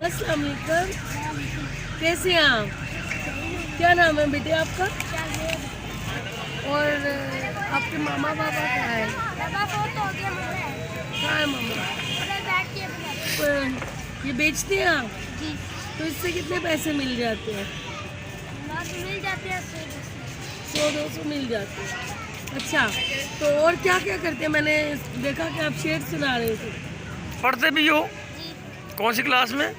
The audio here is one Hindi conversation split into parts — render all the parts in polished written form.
अस्सलाम वालेकुम, कैसे हैं आप? क्या नाम है बेटे आपका? और आपके मामा पापा कहाँ है? कहाँ है मामा? ये बेचते हैं आप? तो इससे कितने पैसे मिल जाते हैं? 100-200 मिल जाते हैं। अच्छा, तो और क्या क्या करते हैं? मैंने देखा कि आप शेर सुना रहे थे। पढ़ते भी हो? कौन सी क्लास में?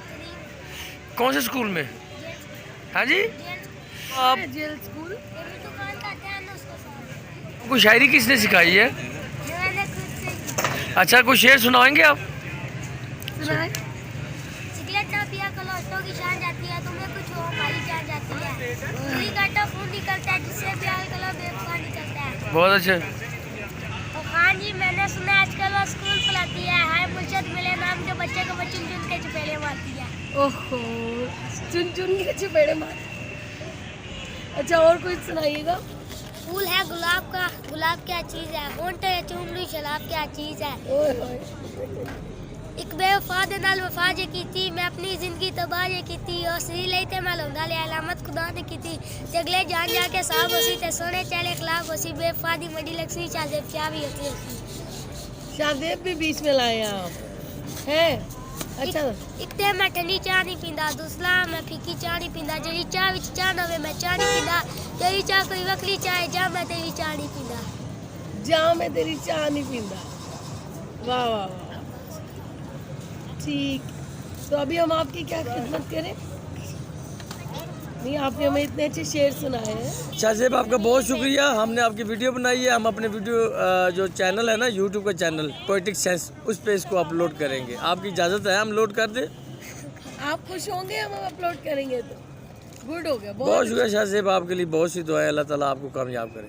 कौन से स्कूल में? हाँ जी। आप जेल स्कूल। को शायरी किसने सिखाई है? अच्छा, कोई शेर सुनाएंगे आप? सुनाए। की जान जाती है, तुम्हें कुछ हो हमारी जान जाती है। पूरी काटा खून निकलता है, जिससे प्यार कलो बेवफा निकलता है। बहुत अच्छे। तो खान जी, मैंने सुना आजकल वो स्कूल पढ़ाती है। हाय मुर्शद मिले नाम के बच्चे को चुन चुन के चपेड़े मारती है। ओहो, चुन चुन के चपेड़े मार। अच्छा, और कुछ सुनाइएगा। फूल है गुलाब का, गुलाब क्या चीज है। होंठ है चुमड़ी शराब क्या चीज है। ओए होए। एक बेवफा दे नाल वफा जे कीती, मैं अपनी जिंदगी तबाह जे कीती। और श्री लेते मैं लौंदा ले अलामत खुदा ने कीती। जगले जान जाके साहब होसी ते सोने चले खिलाफ होसी। बेवफा दी मडी लक्सी चाहे क्या भी होती है। शादेब भी बीच में लाए आप हैं? अच्छा, एक ते मैं ठंडी चाह नहीं पींदा, दूसरा मैं फीकी चाह नहीं पींदा। जेरी चाह विच चाह ना वे मैं चाह नहीं पींदा। तेरी चाह कोई वकली चाह जा मैं तेरी चाह नहीं पींदा। जा मैं तेरी चाह नहीं पींदा। वाह वाह वाह, ठीक। तो अभी हम आपकी क्या खिदमत करें? नहीं, आपने हमें इतने अच्छे शेर सुनाए हैं। शाहजेब, आपका बहुत शुक्रिया। हमने आपकी वीडियो बनाई है। हम अपने वीडियो जो चैनल है ना, यूट्यूब का चैनल पोएटिक सेंस, उस पे इसको अपलोड करेंगे। आपकी इजाज़त है हम लोड कर दें? आप खुश होंगे हम अपलोड करेंगे तो? गुड हो गया, बहुत शुक्रिया शाहजेब, आपके लिए बहुत सी दुआएं। अल्लाह ताला आपको कामयाब करे।